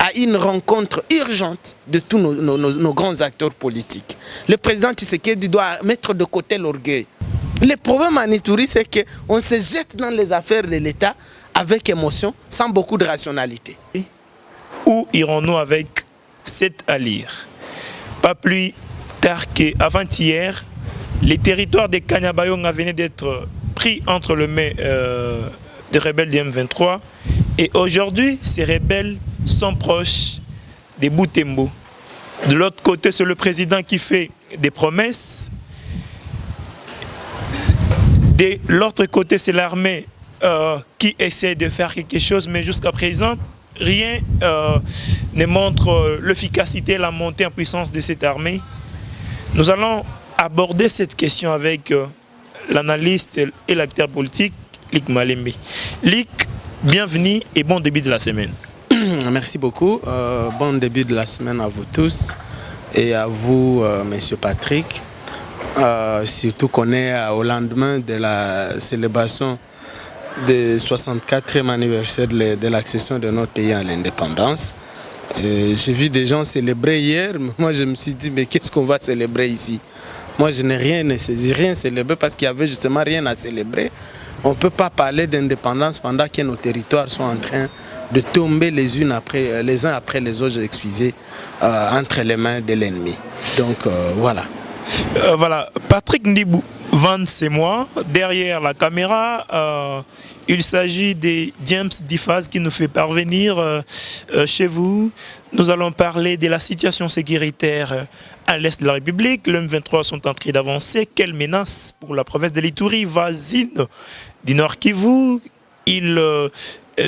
à une rencontre urgente de tous nos grands acteurs politiques. Le président Tshisekedi doit mettre de côté l'orgueil. Le problème en Ituri, c'est qu'on se jette dans les affaires de l'État avec émotion, sans beaucoup de rationalité. Où irons-nous avec cette allure? Pas plus tard qu'avant-hier, les territoires de Kanyabayonga venaient d'être pris entre les mains des rebelles du M23. Et aujourd'hui, ces rebelles sont proches des Butembo. De l'autre côté, c'est le président qui fait des promesses. De l'autre côté, c'est l'armée qui essaie de faire quelque chose, mais jusqu'à présent, rien ne montre l'efficacité et la montée en puissance de cette armée. Nous allons aborder cette question avec l'analyste et l'acteur politique, Lick Malembe. Lick, bienvenue et bon début de la semaine. Merci beaucoup. Bon début de la semaine à vous tous et à vous, Monsieur Patrick. Surtout qu'on est au lendemain de la célébration du 64e anniversaire de l'accession de notre pays à l'indépendance. J'ai vu des gens célébrer hier, mais moi je me suis dit, mais qu'est-ce qu'on va célébrer ici? Moi je n'ai rien célébré parce qu'il n'y avait justement rien à célébrer. On ne peut pas parler d'indépendance pendant que nos territoires sont en train de tomber les uns après les autres, excusez, entre les mains de l'ennemi. Donc voilà. Voilà, Patrick Ndibou, Vance, c'est moi. Derrière la caméra, il s'agit de James Difaz qui nous fait parvenir chez vous. Nous allons parler de la situation sécuritaire à l'est de la République. Les M23 sont en train d'avancer. Quelle menace pour la province de l'Ituri, voisine du Nord Kivu.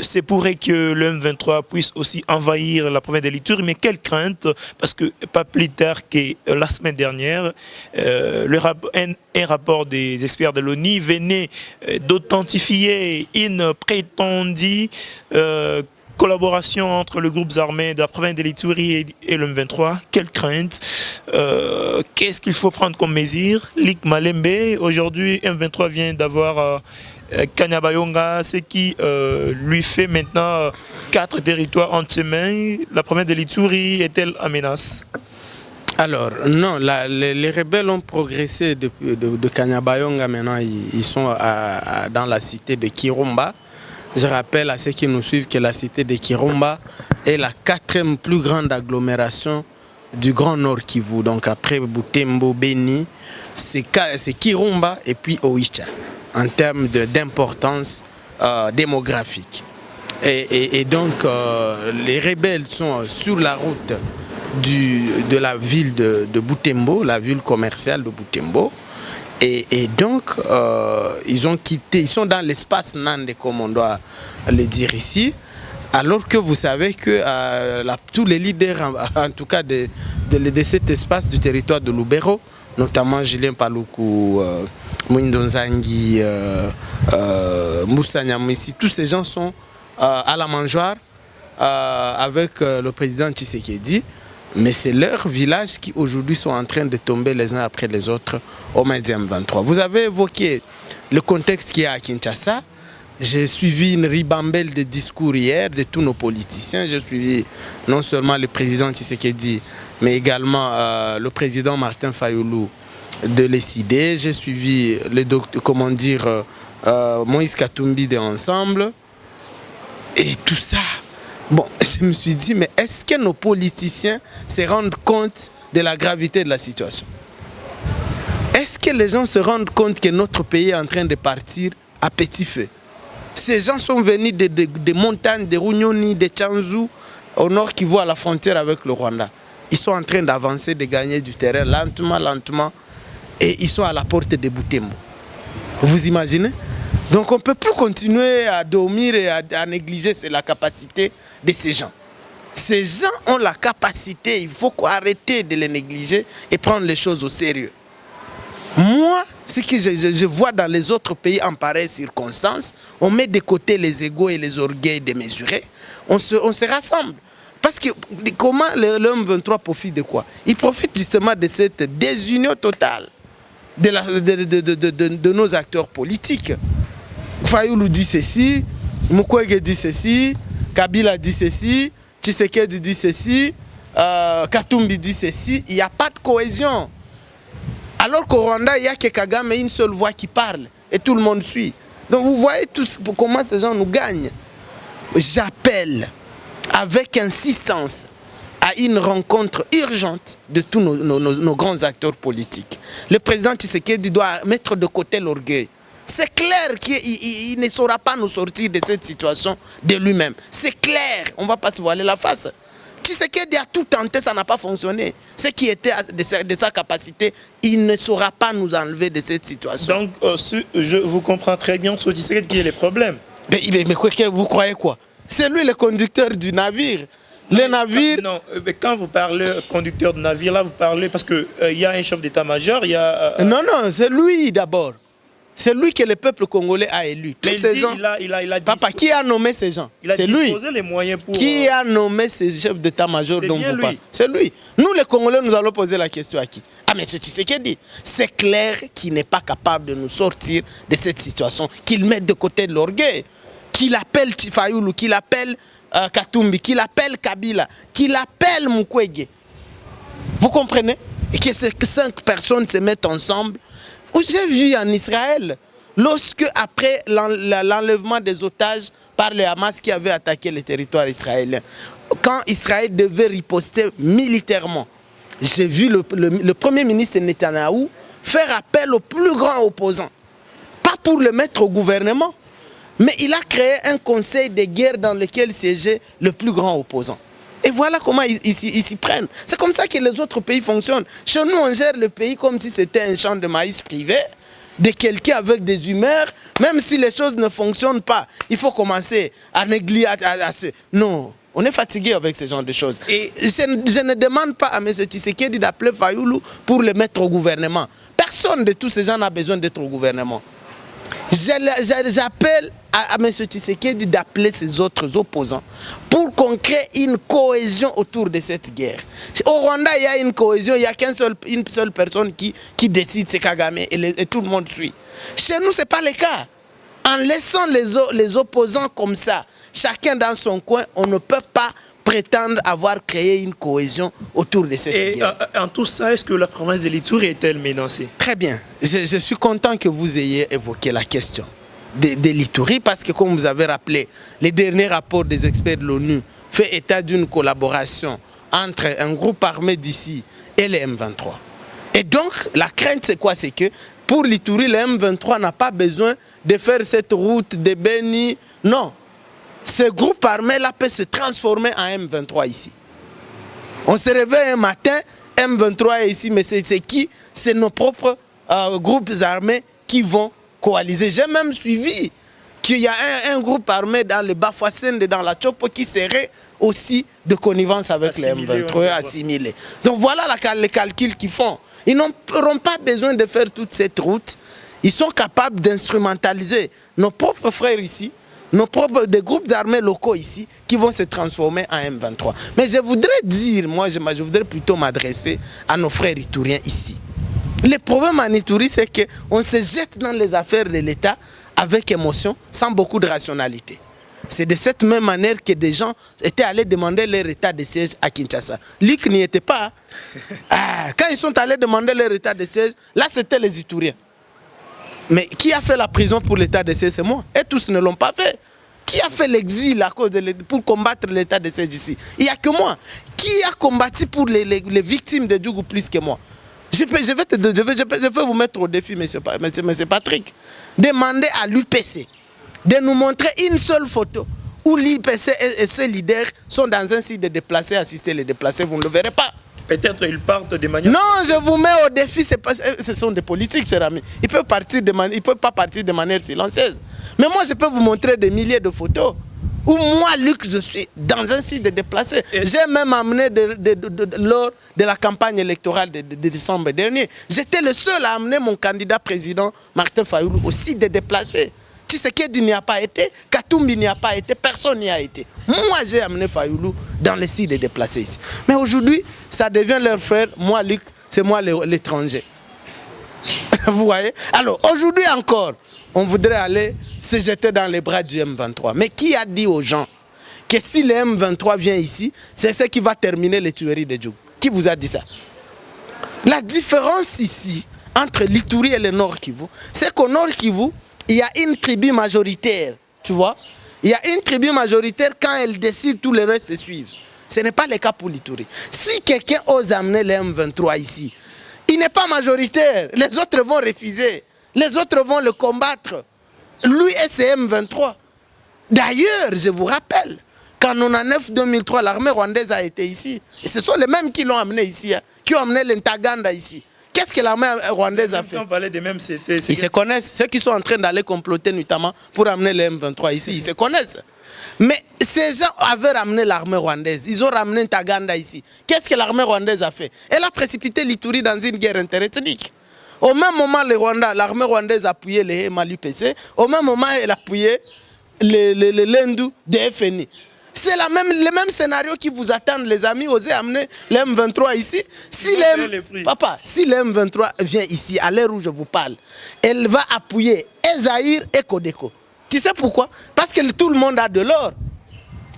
C'est pourrait que le M23 puisse aussi envahir la province de l'Ituri, mais quelle crainte, parce que pas plus tard que la semaine dernière, un rapport des experts de l'ONU venait d'authentifier une prétendue collaboration entre les groupes armés de la province de l'Ituri et le M23. Quelle crainte, qu'est-ce qu'il faut prendre comme mesure? Lick Malembe, aujourd'hui, M23 vient d'avoir Kanyabayonga, ce qui lui fait maintenant 4 territoires entre ses mains. La province de l'Ituri est-elle en menace? Alors, non, les rebelles ont progressé de Kanyabayonga. Maintenant, ils sont dans la cité de Kirumba. Je rappelle à ceux qui nous suivent que la cité de Kirumba est la 4e plus grande agglomération du Grand Nord Kivu. Donc après Butembo, Beni, c'est Kirumba et puis Oicha en termes d'importance démographique. Et donc les rebelles sont sur la route de la ville de Butembo, la ville commerciale de Butembo. Et donc, ils sont dans l'espace Nande, comme on doit le dire ici, alors que vous savez que tous les leaders, en tout cas de cet espace du territoire de Lubero, notamment Julien Paluku, Mwindo Nzangi, Moussa Nyamwisi, tous ces gens sont à la mangeoire avec le président Tshisekedi. Mais c'est leurs villages qui aujourd'hui sont en train de tomber les uns après les autres au Médium 23. Vous avez évoqué le contexte qu'il y a à Kinshasa. J'ai suivi une ribambelle de discours hier de tous nos politiciens. J'ai suivi non seulement le président Tshisekedi, mais également le président Martin Fayoulou de l'ESID. J'ai suivi le docteur, Moïse Katumbi de Ensemble. Et tout ça. Bon, je me suis dit, mais est-ce que nos politiciens se rendent compte de la gravité de la situation? Est-ce que les gens se rendent compte que notre pays est en train de partir à petit feu? Ces gens sont venus des montagnes, de Runyoni, de Tchanzu, au nord qui voit la frontière avec le Rwanda. Ils sont en train d'avancer, de gagner du terrain lentement, et ils sont à la porte de Butembo. Vous imaginez? Donc on ne peut plus continuer à dormir et à négliger la capacité de ces gens. Ces gens ont la capacité, il faut arrêter de les négliger et prendre les choses au sérieux. Moi, ce que je vois dans les autres pays en pareilles circonstances, on met de côté les égos et les orgueils démesurés, on se rassemble. Parce que comment l'homme 23 profite de quoi? Il profite justement de cette désunion totale de nos acteurs politiques. Fayoulou dit ceci, Mukwege dit ceci, Kabila dit ceci, Tshisekedi dit ceci, Katumbi dit ceci, il n'y a pas de cohésion. Alors qu'au Rwanda, il n'y a que Kagame, une seule voix qui parle et tout le monde suit. Donc vous voyez tous comment ces gens nous gagnent. J'appelle avec insistance à une rencontre urgente de tous nos grands acteurs politiques. Le président Tshisekedi doit mettre de côté l'orgueil. C'est clair qu'il ne saura pas nous sortir de cette situation de lui-même. C'est clair, on ne va pas se voiler la face. Tshisekedi a tout tenté, ça n'a pas fonctionné. Ce qui était de sa capacité, il ne saura pas nous enlever de cette situation. Donc, je vous comprends très bien sur Tshisekedi qui est le problème. Mais vous croyez quoi? C'est lui le conducteur du navire. Le navire... Non, mais quand vous parlez conducteur de navire, là vous parlez parce qu'il y a un chef d'état-major, il y a... Non, c'est lui d'abord. C'est lui que le peuple congolais a élu. Tous ces gens... Papa, qui a nommé ces gens? C'est lui. Les moyens pour... Qui a nommé ces chefs d'état-major dont vous parlez? C'est lui. Nous les Congolais, nous allons poser la question à qui? Ah mais ce Tshisekedi, c'est clair qu'il n'est pas capable de nous sortir de cette situation, qu'il mette de côté de l'orgueil, qu'il appelle Fayulu, qu'il appelle Katumbi, qu'il appelle Kabila, qu'il appelle Mukwege. Vous comprenez? Et que ces 5 personnes se mettent ensemble. J'ai vu en Israël, lorsque après l'enlèvement des otages par le Hamas qui avait attaqué le territoire israélien, quand Israël devait riposter militairement, j'ai vu le premier ministre Netanyahou faire appel au plus grand opposant. Pas pour le mettre au gouvernement, mais il a créé un conseil de guerre dans lequel siégeait le plus grand opposant. Et voilà comment ils s'y prennent. C'est comme ça que les autres pays fonctionnent. Chez nous, on gère le pays comme si c'était un champ de maïs privé, de quelqu'un avec des humeurs. Même si les choses ne fonctionnent pas, il faut commencer à négliger. Non, on est fatigué avec ce genre de choses. Et je ne demande pas à M. Tshisekedi d'appeler Fayulu pour le mettre au gouvernement. Personne de tous ces gens n'a besoin d'être au gouvernement. J'appelle à M. Tshisekedi d'appeler ses autres opposants pour qu'on crée une cohésion autour de cette guerre. Au Rwanda, il y a une cohésion, il n'y a une seule personne qui décide, c'est Kagame, et tout le monde suit. Chez nous, ce n'est pas le cas. En laissant les opposants comme ça, chacun dans son coin, on ne peut pas prétendre avoir créé une cohésion autour de cette guerre. En tout ça, est-ce que la province de l'Ituri est-elle menacée? Très bien. Je suis content que vous ayez évoqué la question de l'Ituri parce que, comme vous avez rappelé, les derniers rapports des experts de l'ONU font état d'une collaboration entre un groupe armé d'ici et les M23. Et donc, la crainte, c'est quoi? C'est que pour l'Ituri, le M23 n'a pas besoin de faire cette route de Beni. Non. Ce groupe armé-là peut se transformer en M23 ici. On se réveille un matin, M23 est ici, mais c'est qui? C'est nos propres groupes armés qui vont coaliser. J'ai même suivi qu'il y a un groupe armé dans le Bafouassende, dans la Tchopo, qui serait aussi de connivence avec les M23 assimilés. Donc voilà les calculs qu'ils font. Ils n'auront pas besoin de faire toute cette route. Ils sont capables d'instrumentaliser nos propres frères ici, des groupes armés locaux ici qui vont se transformer en M23. Mais je voudrais dire, je voudrais plutôt m'adresser à nos frères ituriens ici. Le problème en Ituri, c'est qu'on se jette dans les affaires de l'État avec émotion, sans beaucoup de rationalité. C'est de cette même manière que des gens étaient allés demander leur état de siège à Kinshasa. Luc n'y était pas. Quand ils sont allés demander leur état de siège, là c'était les Ituriens. Mais qui a fait la prison pour l'état de siège? C'est moi. Et tous ne l'ont pas fait. Qui a fait l'exil pour combattre l'état de siège ici? Il n'y a que moi. Qui a combattu pour les victimes de Djougou plus que moi? Je vais vous mettre au défi, monsieur Patrick. Demandez à l'UPC de nous montrer une seule photo où l'UPC et ses leaders sont dans un site de déplacés, assister les déplacés. Vous ne le verrez pas. Peut-être ils partent de manière... Non, je vous mets au défi, ce sont des politiques, cher ami. Ils ne peuvent pas partir de manière silencieuse. Mais moi, je peux vous montrer des milliers de photos où moi, Luc, je suis dans un site de déplacés. J'ai même amené lors de la campagne électorale de décembre dernier. J'étais le seul à amener mon candidat président, Martin Fayulu, au site de déplacés. Tshisekedi n'y a pas été, Katumbi n'y a pas été, personne n'y a été. Moi, j'ai amené Fayulu dans le site de déplacés ici. Mais aujourd'hui, ça devient leur frère. Moi, Luc, c'est moi l'étranger. Vous voyez? Alors, aujourd'hui encore, on voudrait aller se jeter dans les bras du M23. Mais qui a dit aux gens que si le M23 vient ici, c'est ce qui va terminer les tueries de Djougou. Qui vous a dit ça? La différence ici, entre l'Ituri et le Nord Kivu, c'est qu'au Nord Kivu, il y a une tribu majoritaire, tu vois. Il y a une tribu majoritaire, quand elle décide, tout le reste suivent. Ce n'est pas le cas pour l'Ituri. Si quelqu'un ose amener le M23 ici, il n'est pas majoritaire. Les autres vont refuser. Les autres vont le combattre. Lui et ses M23. D'ailleurs, je vous rappelle, qu'en 1999-2003, l'armée rwandaise a été ici. Et ce sont les mêmes qui l'ont amené ici, hein, qui ont amené l'Intaganda ici. Qu'est-ce que l'armée rwandaise a fait? Quand on parlait des mêmes, c'était... Ils se connaissent. Ceux qui sont en train d'aller comploter notamment pour amener les M23 ici, ils se connaissent. Mais ces gens avaient ramené l'armée rwandaise. Ils ont ramené Ntaganda ici. Qu'est-ce que l'armée rwandaise a fait? Elle a précipité l'Ituri dans une guerre interethnique. Au même moment, l'armée rwandaise appuyait les MALUPC. Au même moment, elle appuyait les Lendu de FNI. C'est le même scénario qui vous attend, les amis. Osez amener les M23 ici. Si le M23 vient ici, à l'heure où je vous parle, elle va appuyer Ezaïr et Kodeko. Tu sais pourquoi? Parce que tout le monde a de l'or.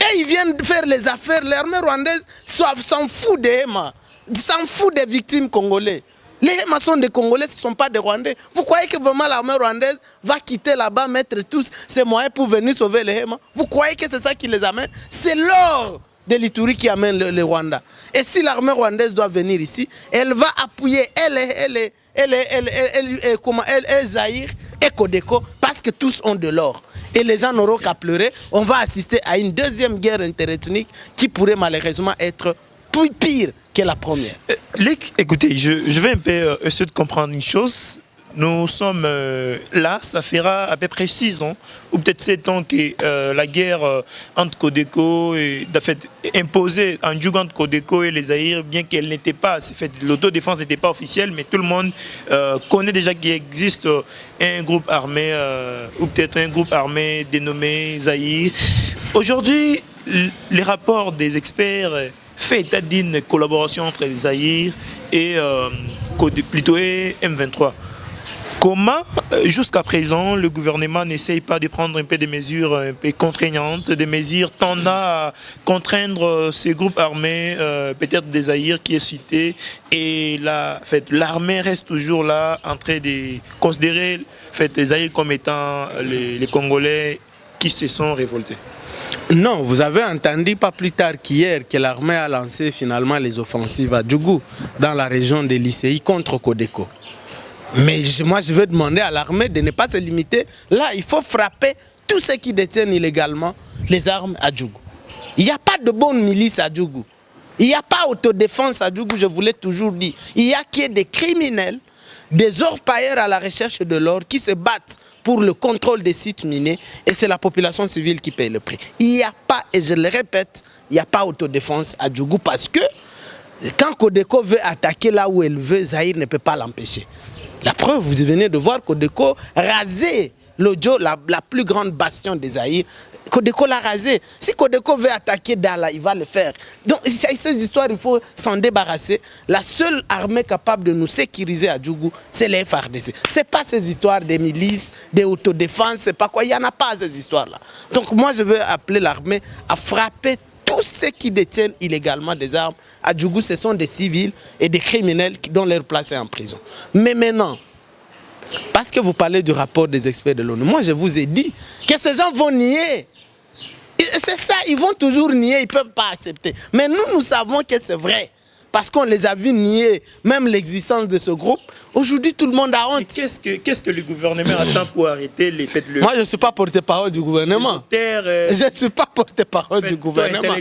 Et ils viennent faire les affaires. L'armée rwandaise s'en fout des Héma, s'en fout des victimes congolais. Les Héma sont des Congolais, ce ne sont pas des Rwandais. Vous croyez que vraiment l'armée rwandaise va quitter là-bas, mettre tous ses moyens pour venir sauver les Héma? Vous croyez que c'est ça qui les amène? C'est l'or de l'Ituri qui amène le Rwanda. Et si l'armée rwandaise doit venir ici, elle va appuyer Zahir et Kodeko parce que tous ont de l'or. Et les gens n'auront qu'à pleurer. On va assister à une deuxième guerre interethnique qui pourrait malheureusement être pire que la première. Écoutez, je vais un peu essayer de comprendre une chose. Nous sommes là, ça fera à peu près 6 ans, ou peut-être 7 ans que la guerre entre Kodeko et imposée en Djougou entre Kodeko et les Zaïre, bien qu'elle n'était pas, l'autodéfense n'était pas officielle, mais tout le monde connaît déjà qu'il existe un groupe armé, ou peut-être un groupe armé dénommé Zaïre. Aujourd'hui, les rapports des experts fait état d'une collaboration entre les Zaïre et plutôt M23. Comment, jusqu'à présent, le gouvernement n'essaye pas de prendre un peu des mesures un peu contraignantes, des mesures tendant à contraindre ces groupes armés, peut-être des Zaïre qui est cité, et l'armée reste toujours là en train de considérer les Zaïre comme étant les Congolais qui se sont révoltés? Non, vous avez entendu pas plus tard qu'hier que l'armée a lancé finalement les offensives à Djougou dans la région de l'Icéi contre Kodeko. Mais moi je veux demander à l'armée de ne pas se limiter. Là, il faut frapper tous ceux qui détiennent illégalement les armes à Djougou. Il n'y a pas de bonne milice à Djougou. Il n'y a pas autodéfense à Djougou, je vous l'ai toujours dit. Il y a que des criminels, des orpailleurs à la recherche de l'or qui se battent pour le contrôle des sites minés et c'est la population civile qui paye le prix. Il n'y a pas, et je le répète, il n'y a pas autodéfense à Djougou parce que quand Kodeko veut attaquer là où elle veut, Zaïre ne peut pas l'empêcher. La preuve, vous venez de voir Kodeko raser l'Odjo, la plus grande bastion des Zaïre. Kodeko l'a rasé. Si Kodeko veut attaquer Dala, il va le faire. Donc, ces histoires, il faut s'en débarrasser. La seule armée capable de nous sécuriser à Djougou, c'est les FARDC. Ce n'est pas ces histoires des milices, des autodéfenses, c'est pas quoi. Il n'y en a pas ces histoires-là. Donc, moi, je veux appeler l'armée à frapper tous ceux qui détiennent illégalement des armes. À Djougou, ce sont des civils et des criminels dont leur place est en prison. Mais maintenant, parce que vous parlez du rapport des experts de l'ONU, moi je vous ai dit que ces gens vont nier. C'est ça, ils vont toujours nier, ils ne peuvent pas accepter. Mais nous savons que c'est vrai. Parce qu'on les a vus nier même l'existence de ce groupe. Aujourd'hui, tout le monde a honte. Qu'est-ce que le gouvernement attend pour arrêter les faits de... Moi, je ne suis pas porte-parole du gouvernement. Je ne suis pas porte-parole du gouvernement.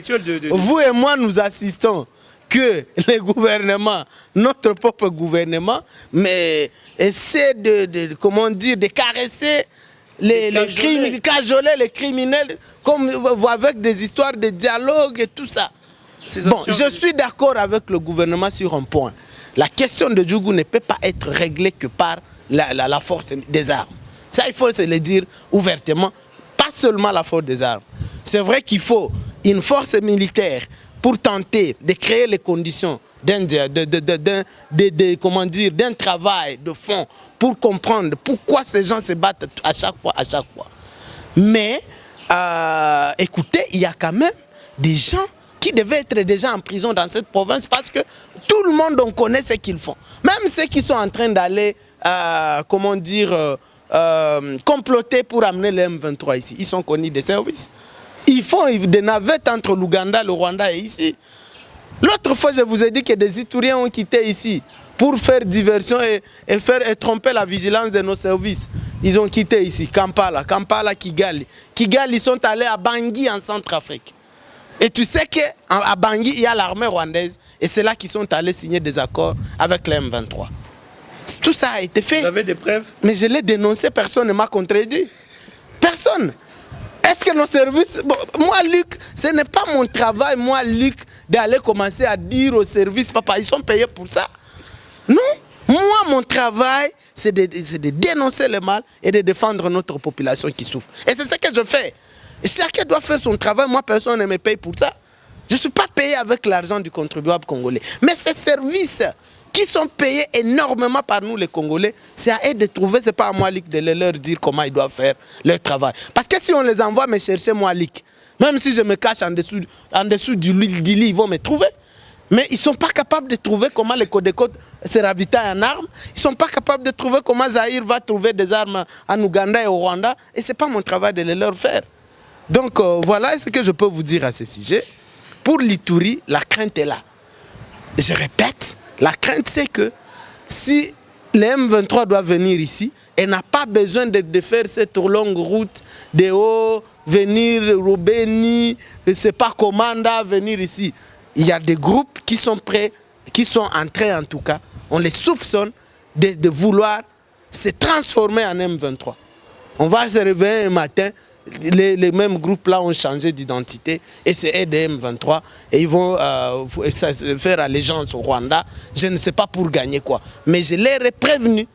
Vous et moi, nous assistons que le gouvernement, notre propre gouvernement, mais essaie de caresser cajoler les criminels comme avec des histoires de dialogue et tout ça. Bon, je suis d'accord avec le gouvernement sur un point. La question de Djougou ne peut pas être réglée que par la force des armes. Ça, il faut se le dire ouvertement. Pas seulement la force des armes. C'est vrai qu'il faut une force militaire pour tenter de créer les conditions d'un travail de fond pour comprendre pourquoi ces gens se battent à chaque fois. Mais écoutez, il y a quand même des gens qui devaient être déjà en prison dans cette province parce que tout le monde on connaît ce qu'ils font. Même ceux qui sont en train d'aller, comment dire, comploter pour amener le M23 ici, ils sont connus des services. Ils font des navettes entre l'Ouganda, le Rwanda et ici. L'autre fois, je vous ai dit que des Itouriens ont quitté ici pour faire diversion et tromper la vigilance de nos services. Ils ont quitté ici, Kampala, Kigali. Kigali, ils sont allés à Bangui en Centrafrique. Et tu sais qu'à Bangui, il y a l'armée rwandaise et c'est là qu'ils sont allés signer des accords avec le M23. Tout ça a été fait. Vous avez des preuves? Mais je l'ai dénoncé, personne ne m'a contredit. Personne. Est-ce que nos services... Bon, moi, Luc, ce n'est pas mon travail, moi, Luc, d'aller commencer à dire aux services, papa, ils sont payés pour ça. Non. Moi, mon travail, c'est de dénoncer le mal et de défendre notre population qui souffre. Et c'est ce que je fais. Et chacun doit faire son travail. Moi, personne ne me paye pour ça. Je ne suis pas payé avec l'argent du contribuable congolais. Mais ces services qui sont payés énormément par nous les Congolais, c'est à eux de trouver, ce n'est pas à moi Luc, de leur dire comment ils doivent faire leur travail. Parce que si on les envoie me chercher moi Luc, même si je me cache en dessous du lit, ils vont me trouver. Mais ils ne sont pas capables de trouver comment les Codeco se ravitaillent en armes. Ils ne sont pas capables de trouver comment Zahir va trouver des armes en Ouganda et au Rwanda. Et ce n'est pas mon travail de les leur faire. Donc voilà ce que je peux vous dire à ce sujet. Pour l'Ituri, la crainte est là. Je répète, la crainte c'est que si le M23 doit venir ici, elle n'a pas besoin de faire cette longue route de haut, venir Roubeni, c'est pas Commanda, venir ici. Il y a des groupes qui sont prêts, qui sont en train en tout cas, on les soupçonne de vouloir se transformer en M23. On va se réveiller un matin, les mêmes groupes là ont changé d'identité et c'est M23 et ils vont faire allégeance au Rwanda. Je ne sais pas pour gagner quoi, mais je les ai prévenus.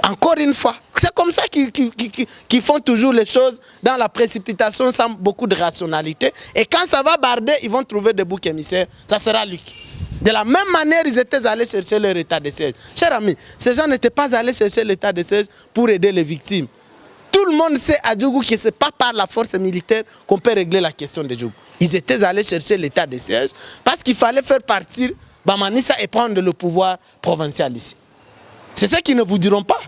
Encore une fois, c'est comme ça qu'ils font toujours les choses dans la précipitation sans beaucoup de rationalité. Et quand ça va barder, ils vont trouver des boucs émissaires. Ça sera lui. De la même manière, ils étaient allés chercher leur état de siège. Chers amis, ces gens n'étaient pas allés chercher l'état de siège pour aider les victimes. Tout le monde sait à Djougou que ce n'est pas par la force militaire qu'on peut régler la question de Djougou. Ils étaient allés chercher l'état de siège parce qu'il fallait faire partir Bamanissa et prendre le pouvoir provincial ici. C'est ce qu'ils ne vous diront pas.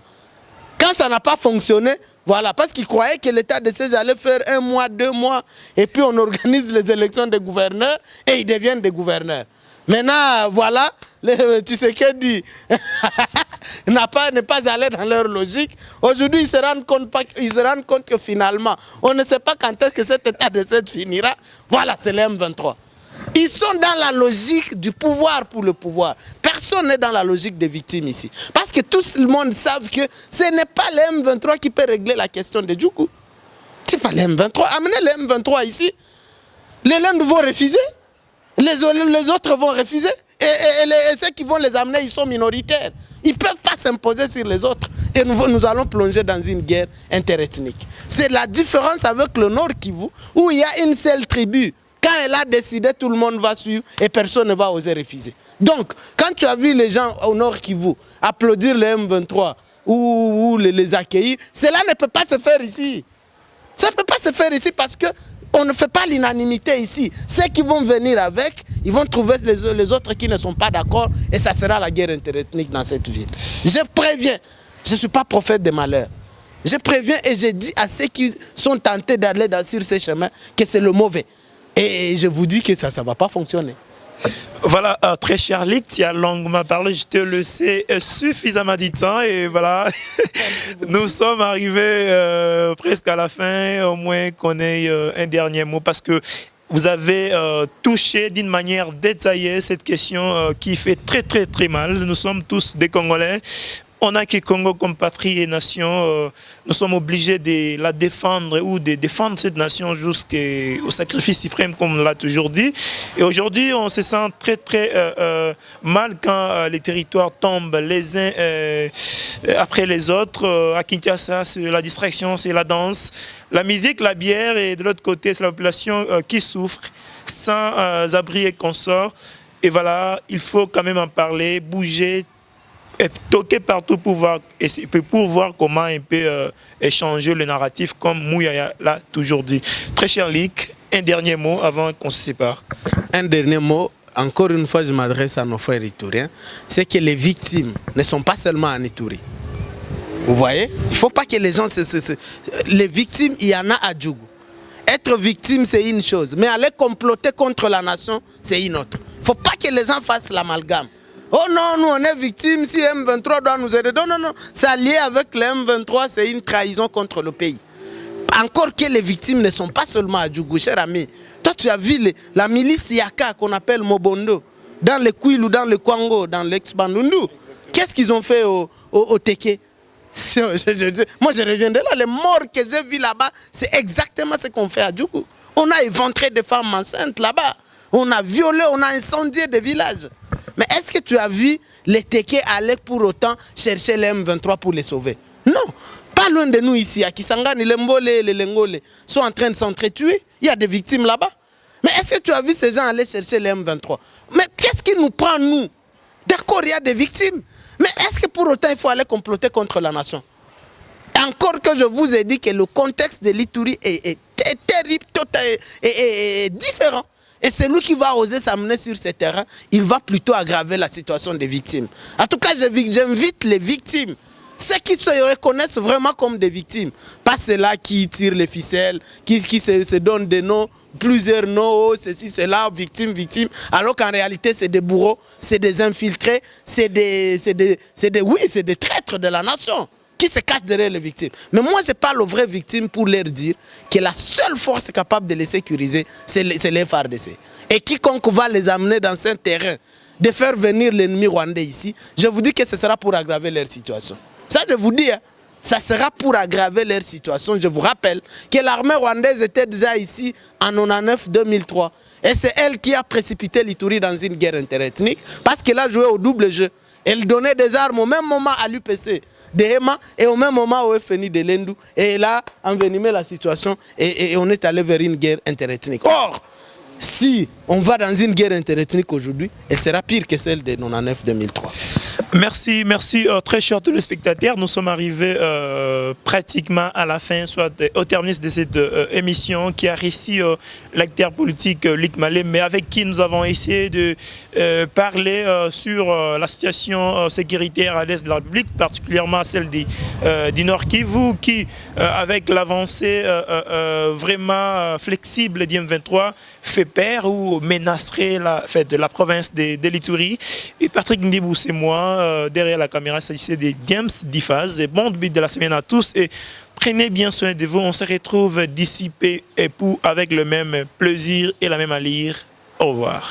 Quand ça n'a pas fonctionné, voilà, parce qu'ils croyaient que l'état de siège allait faire 1 mois, 2 mois, et puis on organise les élections des gouverneurs et ils deviennent des gouverneurs. Maintenant, voilà, Tshisekedi n'est pas allé dans leur logique. Aujourd'hui, ils se rendent compte que finalement, on ne sait pas quand est-ce que cet état de siège finira. Voilà, c'est le M23. Ils sont dans la logique du pouvoir pour le pouvoir. Personne n'est dans la logique des victimes ici. Parce que tout le monde sait que ce n'est pas le M23 qui peut régler la question de Djougou. Ce n'est pas le M23. Amenez le M23 ici. Les Lènes vont refuser. Les autres vont refuser. Et ceux qui vont les amener, ils sont minoritaires. Ils ne peuvent pas s'imposer sur les autres. Et nous allons plonger dans une guerre interethnique. C'est la différence avec le Nord Kivu, où il y a une seule tribu. Quand elle a décidé, tout le monde va suivre et personne ne va oser refuser. Donc, quand tu as vu les gens au Nord Kivu applaudir le M23 ou les accueillir, cela ne peut pas se faire ici. Ça ne peut pas se faire ici parce qu'on ne fait pas l'unanimité ici. Ceux qui vont venir avec, ils vont trouver les autres qui ne sont pas d'accord et ça sera la guerre interethnique dans cette ville. Je préviens, je ne suis pas prophète des malheurs. Je préviens et je dis à ceux qui sont tentés d'aller sur ces chemins que c'est le mauvais. Et je vous dis que ça ne va pas fonctionner. Voilà, très cher Luc, tu as longuement parlé, je te le sais suffisamment dit temps et voilà, nous sommes arrivés presque à la fin, au moins qu'on ait un dernier mot parce que vous avez touché d'une manière détaillée cette question qui fait très mal. Nous sommes tous des Congolais. On a que Congo comme patrie et nation, nous sommes obligés de la défendre ou de défendre cette nation jusqu'au sacrifice suprême, comme on l'a toujours dit. Et aujourd'hui, on se sent très mal quand les territoires tombent les uns après les autres. À Kinshasa, c'est la distraction, c'est la danse, la musique, la bière, et de l'autre côté, c'est la population qui souffre sans abri et consort. Et voilà, il faut quand même en parler, bouger, toquer partout pour voir comment on peut échanger le narratif comme Mouyaya l'a toujours dit. Très cher Lick, un dernier mot avant qu'on se sépare. Un dernier mot, encore une fois je m'adresse à nos frères itouriens, c'est que les victimes ne sont pas seulement en Ituri. Vous voyez? Il ne faut pas que les gens les victimes, il y en a à Djougou. Être victime, c'est une chose, mais aller comploter contre la nation, c'est une autre. Il ne faut pas que les gens fassent l'amalgame. Oh non, nous on est victime, si M23 doit nous aider. Non, non, non, c'est lié avec le M23, c'est une trahison contre le pays. Encore que les victimes ne sont pas seulement à Djougou, cher ami. Toi, tu as vu la milice Yaka qu'on appelle Mobondo, dans le Kwilu, dans le Kwango, dans l'ex-Bandundu. Qu'est-ce qu'ils ont fait au Teke? Moi, je reviendrai là. Les morts que j'ai vus là-bas, c'est exactement ce qu'on fait à Djougou. On a éventré des femmes enceintes là-bas. On a violé, on a incendié des villages. Mais est-ce que tu as vu les Teke aller pour autant chercher les M23 pour les sauver? Non. Pas loin de nous ici, à Kisangani, les Mbole, les Lengole sont en train de s'entretuer. Il y a des victimes là-bas. Mais est-ce que tu as vu ces gens aller chercher les M23? Mais qu'est-ce qui nous prend, nous? D'accord, il y a des victimes. Mais est-ce que pour autant il faut aller comploter contre la nation? Encore que je vous ai dit que le contexte de l'Ituri est terrible, est différent. Et celui qui va oser s'amener sur ce terrain, il va plutôt aggraver la situation des victimes. En tout cas, j'invite les victimes, ceux qui se reconnaissent vraiment comme des victimes, pas ceux-là qui tirent les ficelles, qui se donnent des noms, plusieurs noms, ceci, cela, victime, victime, alors qu'en réalité c'est des bourreaux, c'est des infiltrés, c'est des traîtres de la nation qui se cachent derrière les victimes. Mais moi je parle aux vraies victimes pour leur dire que la seule force capable de les sécuriser, c'est les FARDC. Et quiconque va les amener dans ce terrain, de faire venir l'ennemi rwandais ici, je vous dis que ce sera pour aggraver leur situation. Ça, je vous dis, hein, ça sera pour aggraver leur situation. Je vous rappelle que l'armée rwandaise était déjà ici en 1999-2003. Et c'est elle qui a précipité l'Ituri dans une guerre interethnique parce qu'elle a joué au double jeu. Elle donnait des armes au même moment à l'UPC de Hema et au même moment au FNI de Lendu. Et elle a envenimé la situation et on est allé vers une guerre interethnique. Or, si on va dans une guerre interethnique aujourd'hui, elle sera pire que celle de 1999-2003. Merci, merci très chers téléspectateurs. Nous sommes arrivés pratiquement à la fin, soit au terminus de cette émission qui a réussi l'acteur politique Lick Malem, mais avec qui nous avons essayé de parler sur la situation sécuritaire à l'est de la République, particulièrement celle du Nord Kivu, qui, avec l'avancée vraiment flexible du M23, fait peur ou menacerait la province de l'Ituri. Et Patrick Ndibou, c'est moi, derrière la caméra, il s'agissait de James Difaz. Et bon début de la semaine à tous et prenez bien soin de vous. On se retrouve d'ici peu et pour avec le même plaisir et la même allure. Au revoir.